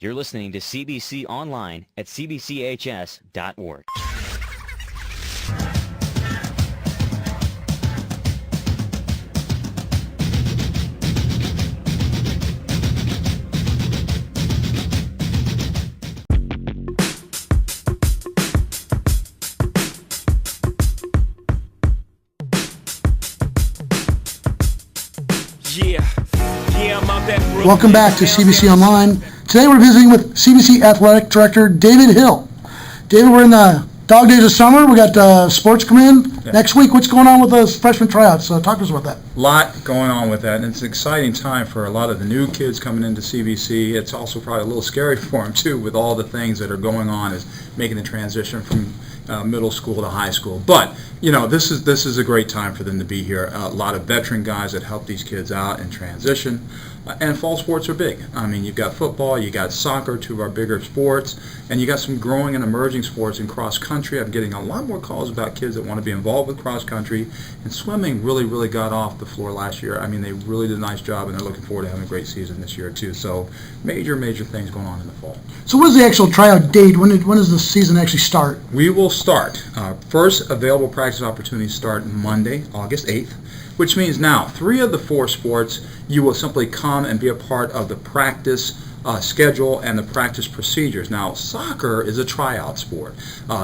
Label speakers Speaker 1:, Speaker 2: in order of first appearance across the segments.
Speaker 1: You're listening to CBC Online at cbchs.org.
Speaker 2: Welcome back to CBC Online. Today we're visiting with CBC Athletic Director David Hill. David, we're in the dog days of summer. We got sports coming in next week. What's going on with those freshman tryouts? Talk to us about that.
Speaker 3: A lot going on with that, and it's an exciting time for a lot of the new kids coming into CBC. It's also probably a little scary for them too, with all the things that are going on, is making the transition from middle school to high school. But you know, this is a great time for them to be here. A lot of veteran guys that help these kids out in transition. And fall sports are big. I mean, you've got football, you got soccer, two of our bigger sports, and you got some growing and emerging sports in cross country. I'm getting a lot more calls about kids that want to be involved with cross country, and swimming really got off the floor last year. I mean, they really did a nice job, and they're looking forward to having a great season this year too. So major things going on in the fall.
Speaker 2: So what is the actual tryout date? When does the season actually start?
Speaker 3: We will start. First available practice opportunities start Monday, August 8th. Which means now 3 of the 4 sports you will simply come and be a part of the practice schedule and the practice procedures. Now, soccer is a tryout sport.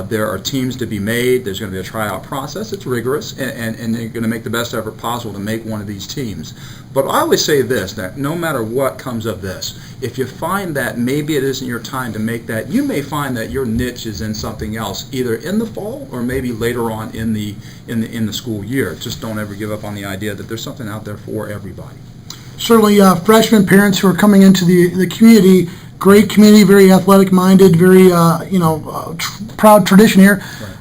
Speaker 3: There are teams to be made. There's going to be a tryout process. It's rigorous, and they're going to make the best effort possible to make one of these teams. But I always say this, that no matter what comes of this, if you find that maybe it isn't your time to make that, you may find that your niche is in something else, either in the fall or maybe later on in the school year. Just don't ever give up on the idea that there's something out there for everybody.
Speaker 2: Certainly, freshman parents who are coming into the community, great community, very athletic-minded, very proud tradition here.
Speaker 3: Right.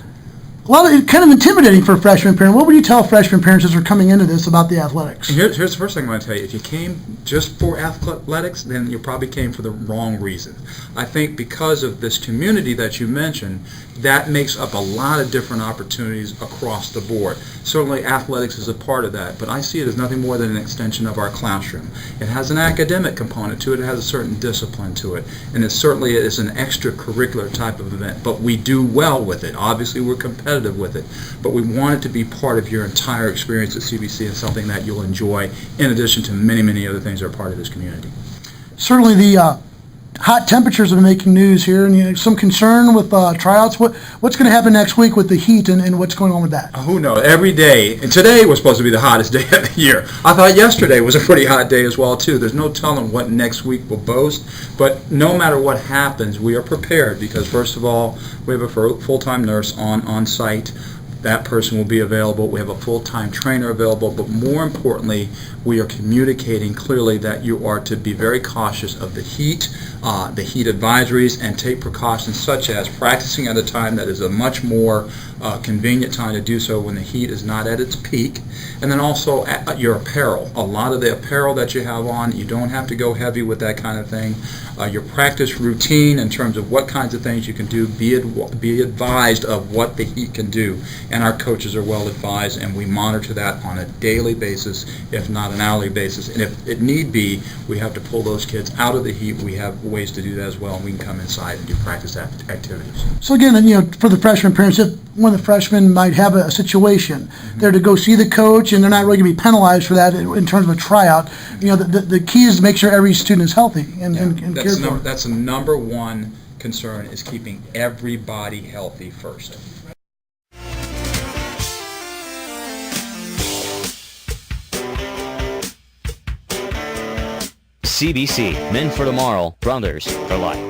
Speaker 2: A lot of kind of intimidating for a freshman parent. What would you tell freshman parents as they're coming into this about the athletics?
Speaker 3: Here's the first thing I'm going to tell you. If you came just for athletics, then you probably came for the wrong reason. I think because of this community that you mentioned, that makes up a lot of different opportunities across the board. Certainly athletics is a part of that, but I see it as nothing more than an extension of our classroom. It has an academic component to it. It has a certain discipline to it, and it certainly is an extracurricular type of event, but we do well with it. Obviously, we're competitive with it, but we want it to be part of your entire experience at CBC and something that you'll enjoy in addition to many other things that are part of this community.
Speaker 2: Certainly the hot temperatures are making news here, and some concern with tryouts. What's going to happen next week with the heat and what's going on with that?
Speaker 3: Who knows? Every day, and today was supposed to be the hottest day of the year. I thought yesterday was a pretty hot day as well too. There's no telling what next week will boast, but no matter what happens, we are prepared because first of all, we have a full-time nurse on site. That person will be available. We have a full-time trainer available, but more importantly, we are communicating clearly that you are to be very cautious of the heat advisories, and take precautions such as practicing at a time that is a much more convenient time to do so when the heat is not at its peak. And then also your apparel. A lot of the apparel that you have on, you don't have to go heavy with that kind of thing. Your practice routine in terms of what kinds of things you can do, be advised of what the heat can do. And our coaches are well advised, and we monitor that on a daily basis, if not an hourly basis. And if it need be, we have to pull those kids out of the heat. We have ways to do that as well, and we can come inside and do practice activities.
Speaker 2: So again, for the freshman parents, if one of the freshmen might have a situation, they're to go see the coach, and they're not really going to be penalized for that in terms of a tryout. The key is to make sure every student is healthy and cared for.
Speaker 3: That's the number one concern, is keeping everybody healthy first.
Speaker 1: CBC, Men for Tomorrow, Brothers for Life.